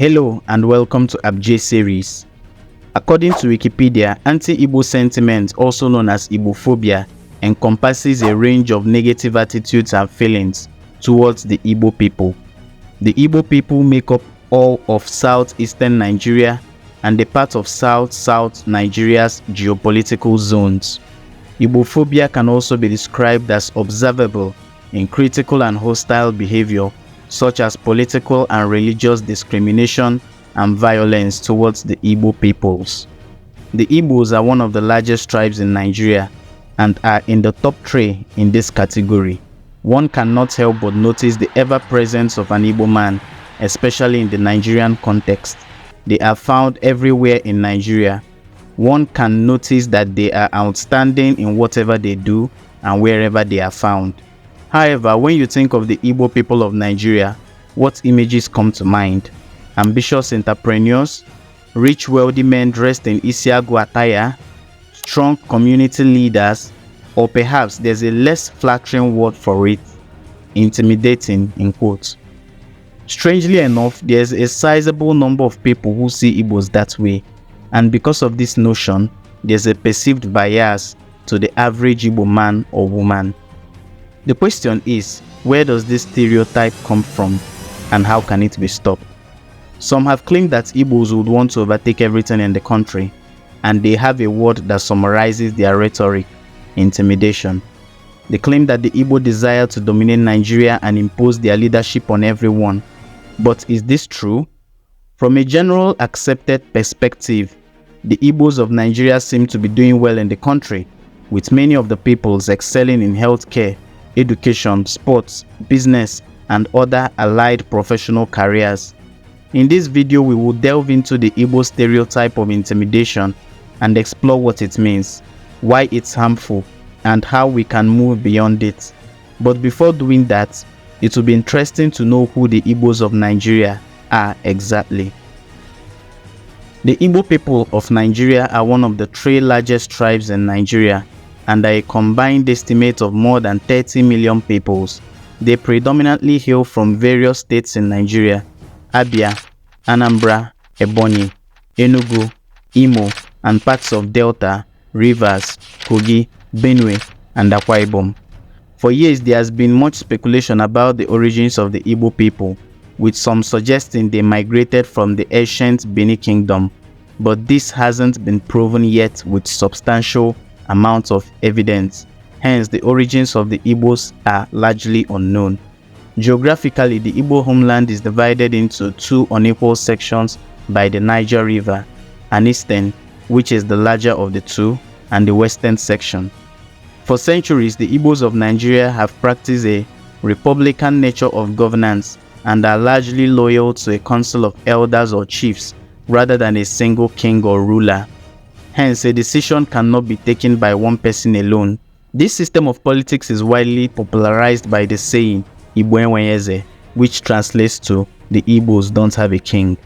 Hello and welcome to Abj series. According to Wikipedia, anti-Igbo sentiment, also known as Igbophobia, encompasses a range of negative attitudes and feelings towards the Igbo people. The Igbo people make up all of southeastern Nigeria and the part of south Nigeria's geopolitical zones. Igbophobia can also be described as observable in critical and hostile behavior, such as political and religious discrimination and violence towards the Igbo peoples. The Igbos are one of the largest tribes in Nigeria and are in the top 3 in this category. One cannot help but notice the ever-presence of an Igbo man, especially in the Nigerian context. They are found everywhere in Nigeria. One can notice that they are outstanding in whatever they do and wherever they are found. However, when you think of the Igbo people of Nigeria, what images come to mind? Ambitious entrepreneurs, rich wealthy men dressed in Isiagu attire, strong community leaders, or perhaps there's a less flattering word for it, intimidating in quotes. Strangely enough, there's a sizable number of people who see Igbos that way, and because of this notion, there's a perceived bias to the average Igbo man or woman. The question is, where does this stereotype come from and how can it be stopped? Some have claimed that Igbos would want to overtake everything in the country, and they have a word that summarizes their rhetoric: intimidation. They claim that the Igbo desire to dominate Nigeria and impose their leadership on everyone. But is this true? From a general accepted perspective, the Igbos of Nigeria seem to be doing well in the country, with many of the peoples excelling in healthcare, education, sports, business, and other allied professional careers. In this video, we will delve into the Igbo stereotype of intimidation and explore what it means, why it's harmful, and how we can move beyond it. But before doing that, it will be interesting to know who the Igbos of Nigeria are exactly. The Igbo people of Nigeria are one of the 3 largest tribes in Nigeria and are a combined estimate of more than 30 million peoples. They predominantly hail from various states in Nigeria: Abia, Anambra, Ebonyi, Enugu, Imo, and parts of Delta, Rivers, Kogi, Benue, and Akwa Ibom. For years, there has been much speculation about the origins of the Igbo people, with some suggesting they migrated from the ancient Benin Kingdom, but this hasn't been proven yet with substantial amounts of evidence. Hence, the origins of the Igbos are largely unknown. Geographically, the Igbo homeland is divided into 2 unequal sections by the Niger River, an eastern, which is the larger of the 2, and the western section. For centuries, the Igbos of Nigeria have practiced a republican nature of governance and are largely loyal to a council of elders or chiefs rather than a single king or ruler. Hence, a decision cannot be taken by one person alone. This system of politics is widely popularized by the saying, Igbo enweghị, which translates to, the Igbos don't have a king.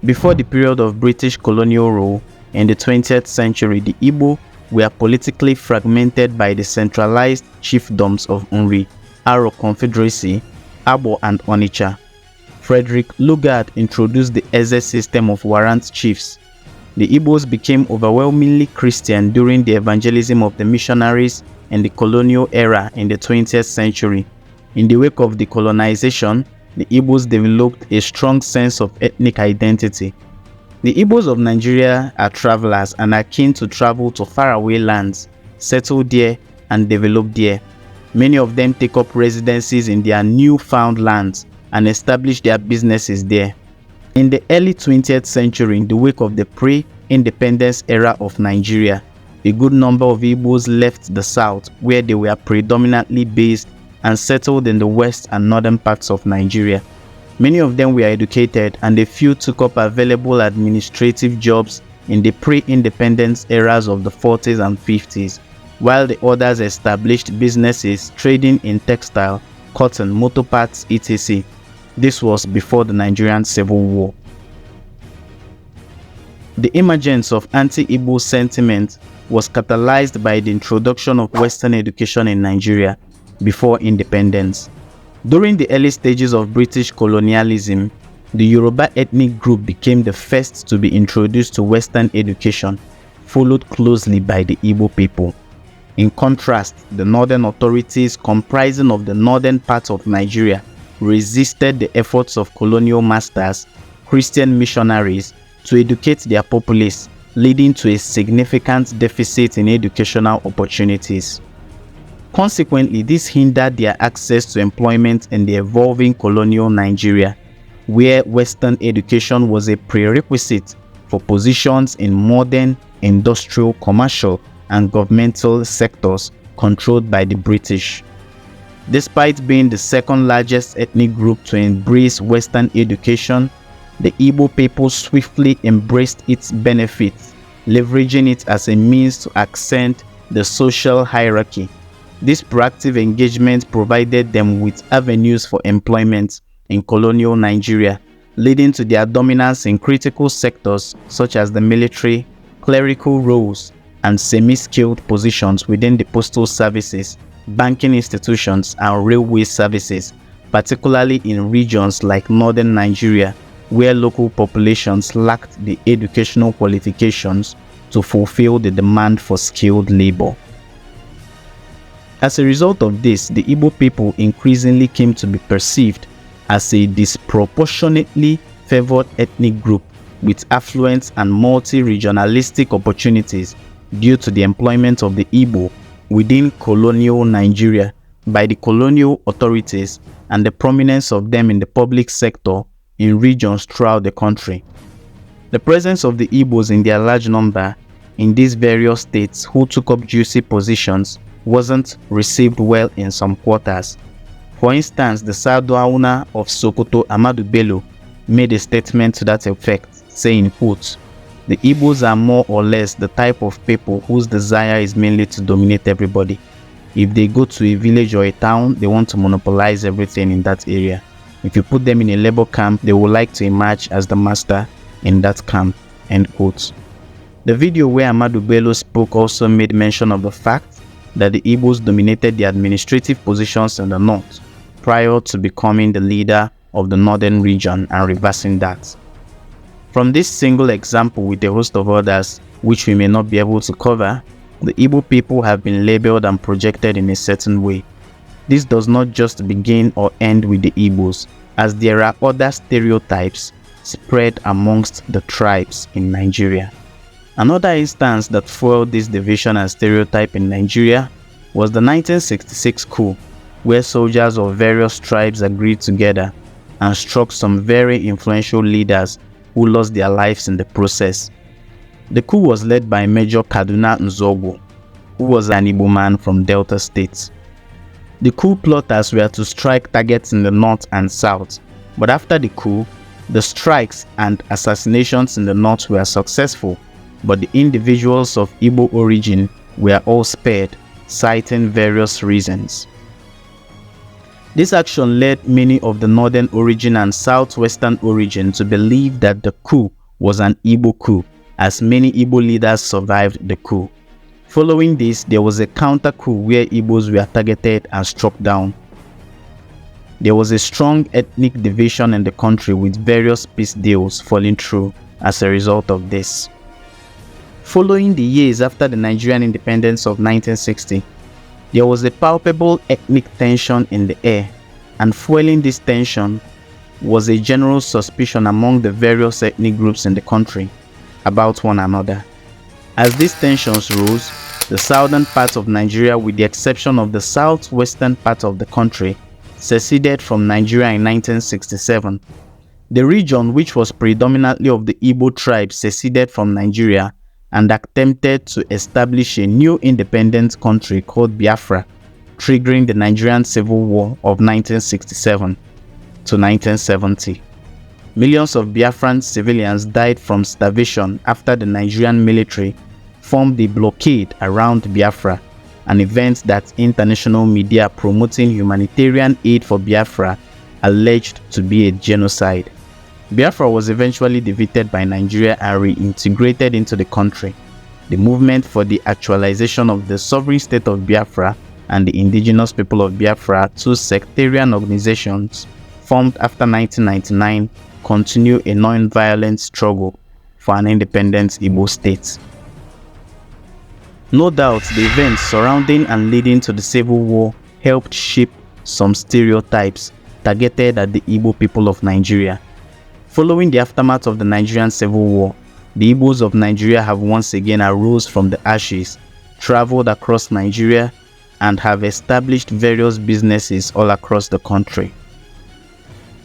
Before the period of British colonial rule in the 20th century, the Igbo were politically fragmented by the centralized chiefdoms of Nri, Aro Confederacy, Abo, and Onitsha. Frederick Lugard introduced the Eze system of warrant chiefs. The Igbos became overwhelmingly Christian during the evangelism of the missionaries in the colonial era in the 20th century. In the wake of the colonization, the Igbos developed a strong sense of ethnic identity. The Igbos of Nigeria are travelers and are keen to travel to faraway lands, settle there, and develop there. Many of them take up residencies in their newfound lands and establish their businesses there. In the early 20th century, in the wake of the pre-independence era of Nigeria, a good number of Igbos left the south, where they were predominantly based, and settled in the west and northern parts of Nigeria. Many of them were educated, and a few took up available administrative jobs in the pre-independence eras of the 40s and 50s, while the others established businesses trading in textile, cotton, motor parts, etc. This was before the Nigerian Civil War. The emergence of anti-Igbo sentiment was catalyzed by the introduction of Western education in Nigeria before independence. During the early stages of British colonialism, The Yoruba ethnic group became the first to be introduced to Western education, followed closely by the Igbo people. In contrast, the northern authorities comprising of the northern part of Nigeria resisted the efforts of colonial masters, Christian missionaries, to educate their populace, leading to a significant deficit in educational opportunities. Consequently, this hindered their access to employment in the evolving colonial Nigeria, where Western education was a prerequisite for positions in modern, industrial, commercial, and governmental sectors controlled by the British. Despite being the second largest ethnic group to embrace Western education, the Igbo people swiftly embraced its benefits, leveraging it as a means to ascend the social hierarchy. This proactive engagement provided them with avenues for employment in colonial Nigeria, leading to their dominance in critical sectors such as the military, clerical roles, and semi-skilled positions within the postal services, banking institutions, and railway services, particularly in regions like northern Nigeria, where local populations lacked the educational qualifications to fulfill the demand for skilled labor. As a result of this, the Igbo people increasingly came to be perceived as a disproportionately favored ethnic group with affluent and multi-regionalistic opportunities due to the employment of the Igbo within colonial Nigeria by the colonial authorities and the prominence of them in the public sector in regions throughout the country. The presence of the Igbos in their large number in these various states who took up juicy positions wasn't received well in some quarters. For instance, the Sardauna of Sokoto, Ahmadu Bello, made a statement to that effect, saying, quote, "The Igbos are more or less the type of people whose desire is mainly to dominate everybody. If they go to a village or a town, they want to monopolize everything in that area. If you put them in a labor camp, they would like to emerge as the master in that camp." End quote. The video where Ahmadu Bello spoke also made mention of the fact that the Igbos dominated the administrative positions in the north prior to becoming the leader of the northern region and reversing that. From this single example with a host of others, which we may not be able to cover, the Igbo people have been labeled and projected in a certain way. This does not just begin or end with the Igbos, as there are other stereotypes spread amongst the tribes in Nigeria. Another instance that fueled this division and stereotype in Nigeria was the 1966 coup, where soldiers of various tribes agreed together and struck some very influential leaders who lost their lives in the process. The coup was led by Major Kaduna Nzogbo, who was an Igbo man from Delta State. The coup plotters were to strike targets in the north and south, but after the coup, the strikes and assassinations in the north were successful, but the individuals of Igbo origin were all spared, citing various reasons. This action led many of the northern origin and southwestern origin to believe that the coup was an Igbo coup, as many Igbo leaders survived the coup. Following this, there was a counter coup where Igbos were targeted and struck down. There was a strong ethnic division in the country, with various peace deals falling through as a result of this. Following the years after the Nigerian independence of 1960, there was a palpable ethnic tension in the air, and fueling this tension was a general suspicion among the various ethnic groups in the country about one another. As these tensions rose, the southern part of Nigeria, with the exception of the southwestern part of the country, seceded from Nigeria in 1967. The region, which was predominantly of the Igbo tribe, seceded from Nigeria and attempted to establish a new independent country called Biafra, triggering the Nigerian Civil War of 1967 to 1970. Millions of Biafran civilians died from starvation after the Nigerian military formed a blockade around Biafra, an event that international media promoting humanitarian aid for Biafra alleged to be a genocide. Biafra was eventually defeated by Nigeria and reintegrated into the country. The movement for the actualization of the sovereign state of Biafra and the indigenous people of Biafra, two sectarian organizations formed after 1999, continue a non-violent struggle for an independent Igbo state. No doubt, the events surrounding and leading to the Civil War helped shape some stereotypes targeted at the Igbo people of Nigeria. Following the aftermath of the Nigerian Civil War, the Igbos of Nigeria have once again arose from the ashes, traveled across Nigeria, and have established various businesses all across the country.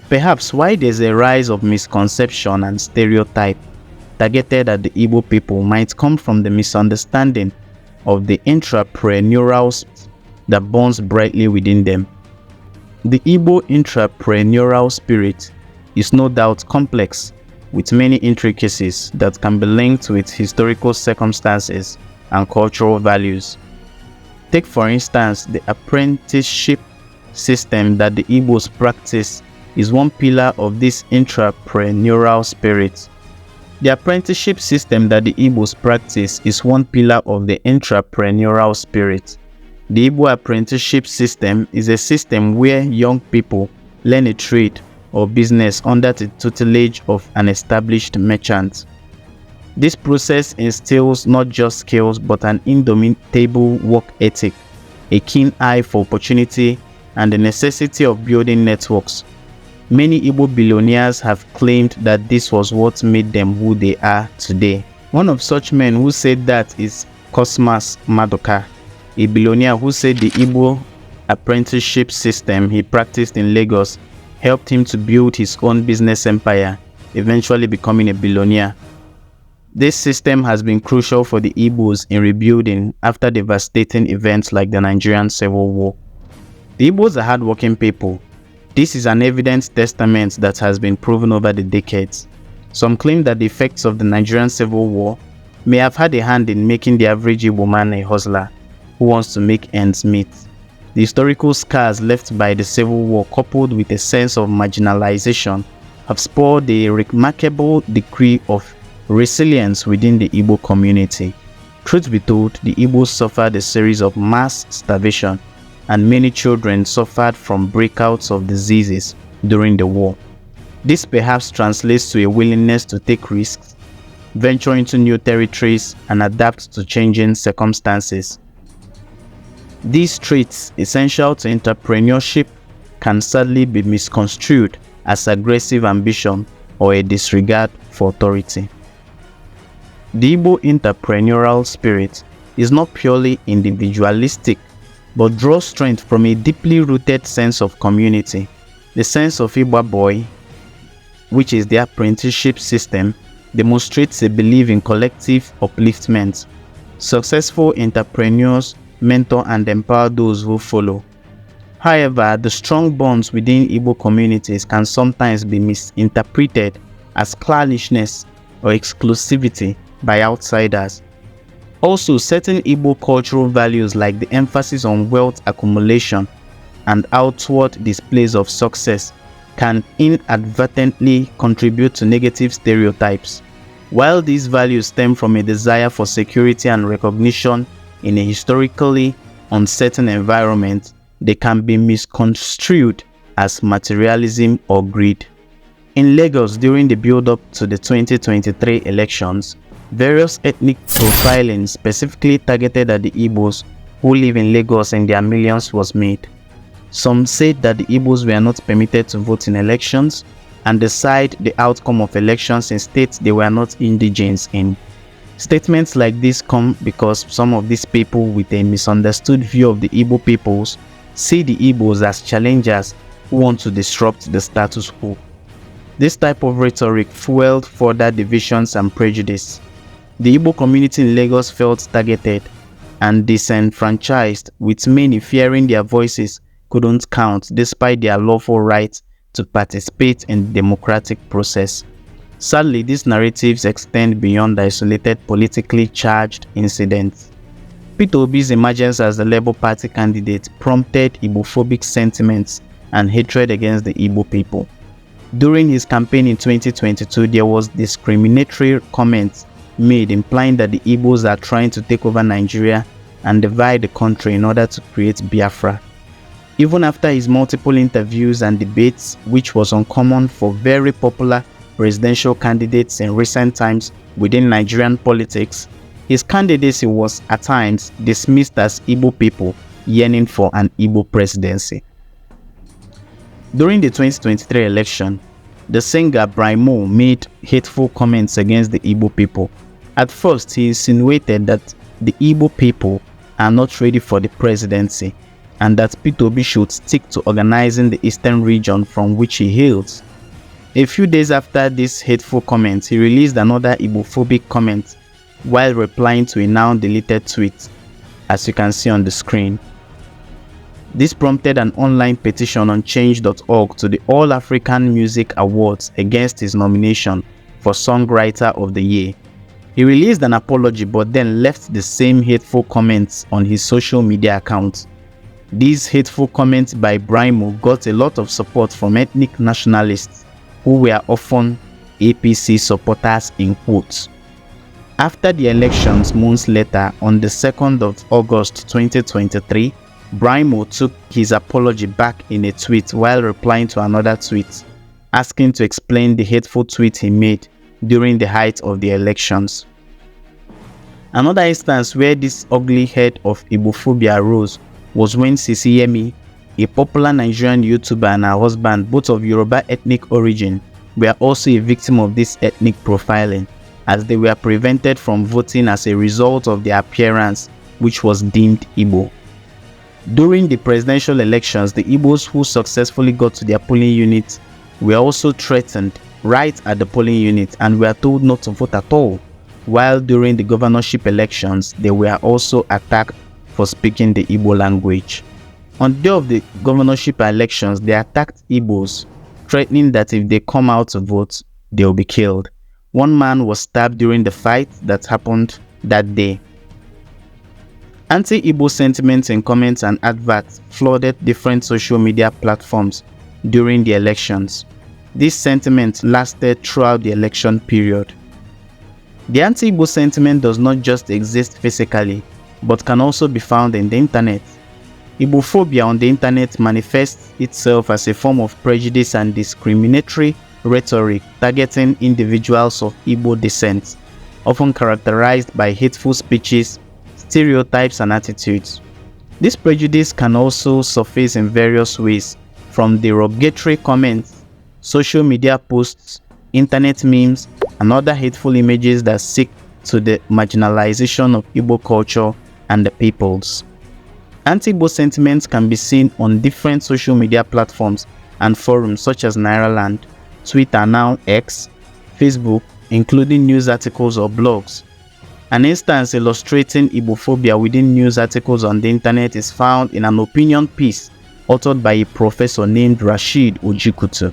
Perhaps why there's a rise of misconception and stereotype targeted at the Igbo people might come from the misunderstanding of the entrepreneurial spirit that burns brightly within them. The Igbo entrepreneurial spirit is no doubt complex, with many intricacies that can be linked with historical circumstances and cultural values. Take for instance the apprenticeship system that the Igbos practice is one pillar of this entrepreneurial spirit. The apprenticeship system that the Igbos practice is one pillar of the entrepreneurial spirit. The Igbo apprenticeship system is a system where young people learn a trade or business under the tutelage of an established merchant. This process instills not just skills but an indomitable work ethic, a keen eye for opportunity, and the necessity of building networks. Many Igbo billionaires have claimed that this was what made them who they are today. One of such men who said that is Cosmas Madoka, a billionaire who said the Igbo apprenticeship system he practiced in Lagos helped him to build his own business empire, eventually becoming a billionaire. This system has been crucial for the Igbos in rebuilding after devastating events like the Nigerian Civil War. The Igbos are hardworking people. This is an evident testament that has been proven over the decades. Some claim that the effects of the Nigerian Civil War may have had a hand in making the average Igbo man a hustler who wants to make ends meet. The historical scars left by the Civil War, coupled with a sense of marginalization, have spurred a remarkable degree of resilience within the Igbo community. Truth be told, the Igbos suffered a series of mass starvation, and many children suffered from breakouts of diseases during the war. This perhaps translates to a willingness to take risks, venture into new territories, and adapt to changing circumstances. These traits, essential to entrepreneurship, can sadly be misconstrued as aggressive ambition or a disregard for authority. The Igbo entrepreneurial spirit is not purely individualistic, but draws strength from a deeply rooted sense of community. The sense of Igbo boy, which is the apprenticeship system, demonstrates a belief in collective upliftment. Successful entrepreneurs mentor and empower those who follow. However, the strong bonds within Igbo communities can sometimes be misinterpreted as clannishness or exclusivity by outsiders. Also, certain Igbo cultural values like the emphasis on wealth accumulation and outward displays of success can inadvertently contribute to negative stereotypes. While these values stem from a desire for security and recognition in a historically uncertain environment, they can be misconstrued as materialism or greed. In Lagos, during the build-up to the 2023 elections, various ethnic profiling specifically targeted at the Igbos who live in Lagos in their millions was made. Some said that the Igbos were not permitted to vote in elections and decide the outcome of elections in states they were not indigenes in. Statements like this come because some of these people with a misunderstood view of the Igbo peoples see the Igbos as challengers who want to disrupt the status quo. This type of rhetoric fueled further divisions and prejudice. The Igbo community in Lagos felt targeted and disenfranchised, with many fearing their voices couldn't count despite their lawful right to participate in the democratic process. Sadly, these narratives extend beyond the isolated politically charged incidents. Peter Obi's emergence as the Labour Party candidate prompted Igbophobic sentiments and hatred against the Igbo people. During his campaign in 2022, there was discriminatory comments made implying that the Igbos are trying to take over Nigeria and divide the country in order to create Biafra. Even after his multiple interviews and debates, which was uncommon for very popular presidential candidates in recent times within Nigerian politics, his candidacy was at times dismissed as Igbo people yearning for an Igbo presidency. During the 2023 election, the singer Brimo made hateful comments against the Igbo people. At first, he insinuated that the Igbo people are not ready for the presidency and that Peter Obi should stick to organizing the eastern region from which he hails. A few days after this hateful comment, he released another Igbophobic comment while replying to a now deleted tweet, as you can see on the screen. This prompted an online petition on change.org to the All African Music Awards against his nomination for Songwriter of the Year. He released an apology but then left the same hateful comments on his social media account. These hateful comments by Brimo got a lot of support from ethnic nationalists who were often APC supporters in quotes. After the elections months later, on the 2nd of August 2023, Brimo took his apology back in a tweet while replying to another tweet, asking to explain the hateful tweet he made during the height of the elections. Another instance where this ugly head of Igbophobia arose was when Sisi Yemi, a popular Nigerian YouTuber, and her husband, both of Yoruba ethnic origin, were also a victim of this ethnic profiling, as they were prevented from voting as a result of their appearance, which was deemed Igbo. During the presidential elections, the Igbos who successfully got to their polling units were also threatened right at the polling unit and were told not to vote at all, while during the governorship elections, they were also attacked for speaking the Igbo language. On the day of the governorship elections, they attacked Igbos, threatening that if they come out to vote, they will be killed. One man was stabbed during the fight that happened that day. Anti-Igbo sentiments in comments and adverts flooded different social media platforms during the elections. This sentiment lasted throughout the election period. The anti-Igbo sentiment does not just exist physically, but can also be found in the internet. Igbophobia on the internet manifests itself as a form of prejudice and discriminatory rhetoric targeting individuals of Igbo descent, often characterized by hateful speeches, stereotypes, and attitudes. This prejudice can also surface in various ways, from derogatory comments, social media posts, internet memes, and other hateful images that seek to the marginalization of Igbo culture and the peoples. Anti-Igbo sentiments can be seen on different social media platforms and forums such as Nairaland, Twitter now X, Facebook, including news articles or blogs. An instance illustrating Igbophobia within news articles on the internet is found in an opinion piece authored by a professor named Rashid Ojikutu.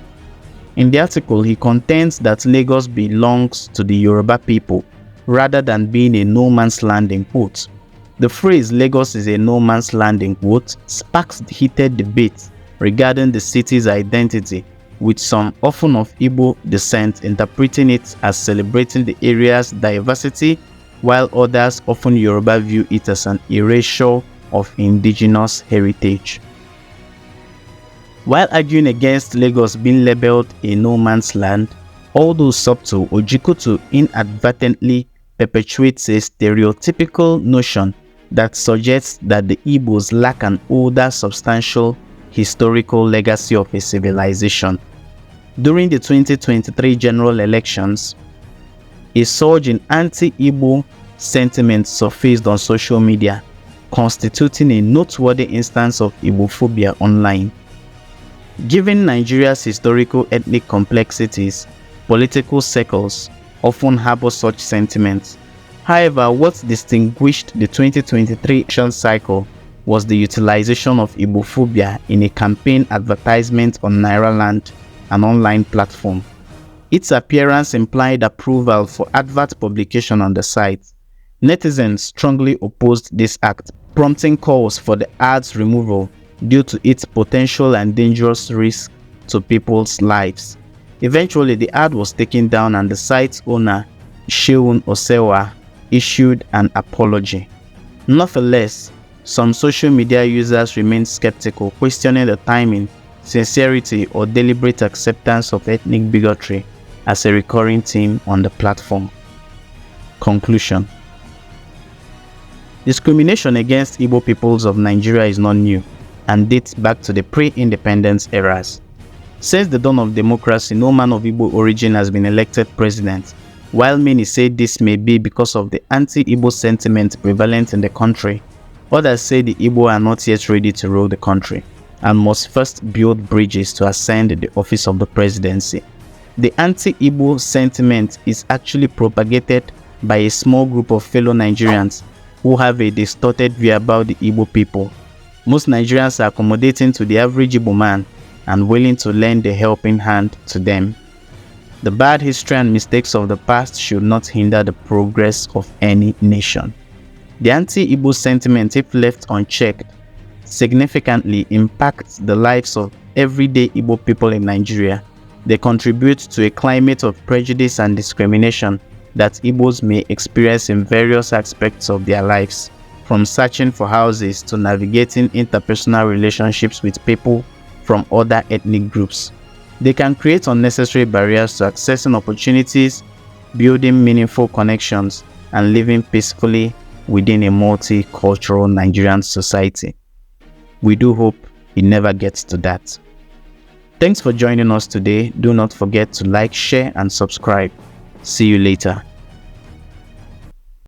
In the article, he contends that Lagos belongs to the Yoruba people rather than being a no man's land in quotes. The phrase Lagos is a no man's land in quotes sparks heated debates regarding the city's identity, with some often of Igbo descent interpreting it as celebrating the area's diversity, while others, often Yoruba, view it as an erasure of indigenous heritage. While arguing against Lagos being labeled a no man's land, although subtle, Ojikutu inadvertently perpetuates a stereotypical notion that suggests that the Igbos lack an older, substantial historical legacy of a civilization. During the 2023 general elections, a surge in anti-Igbo sentiment surfaced on social media, constituting a noteworthy instance of Igbophobia online. Given Nigeria's historical ethnic complexities, political circles often harbor such sentiments. However, what distinguished the 2023 election cycle was the utilization of Igbophobia in a campaign advertisement on Nairaland, an online platform. Its appearance implied approval for advert publication on the site. Netizens strongly opposed this act, prompting calls for the ad's removal due to its potential and dangerous risk to people's lives. Eventually, the ad was taken down and the site's owner, Sheun Osewa, issued an apology. Nonetheless, Some social media users remain skeptical, questioning the timing, sincerity, or deliberate acceptance of ethnic bigotry as a recurring theme on the platform. Conclusion: discrimination against Igbo peoples of Nigeria is not new and dates back to the pre-independence eras. Since the dawn of democracy, no man of Igbo origin has been elected president. While many say this may be because of the anti-Igbo sentiment prevalent in the country, others say the Igbo are not yet ready to rule the country and must first build bridges to ascend the office of the presidency. The anti-Igbo sentiment is actually propagated by a small group of fellow Nigerians who have a distorted view about the Igbo people. Most Nigerians are accommodating to the average Igbo man and willing to lend a helping hand to them. The bad history and mistakes of the past should not hinder the progress of any nation. The anti-Igbo sentiment, if left unchecked, significantly impacts the lives of everyday Igbo people in Nigeria. They contribute to a climate of prejudice and discrimination that Igbos may experience in various aspects of their lives, from searching for houses to navigating interpersonal relationships with people from other ethnic groups. They can create unnecessary barriers to accessing opportunities, building meaningful connections, and living peacefully within a multicultural Nigerian society. We do hope it never gets to that. Thanks for joining us today. Do not forget to like, share, and subscribe. See you later.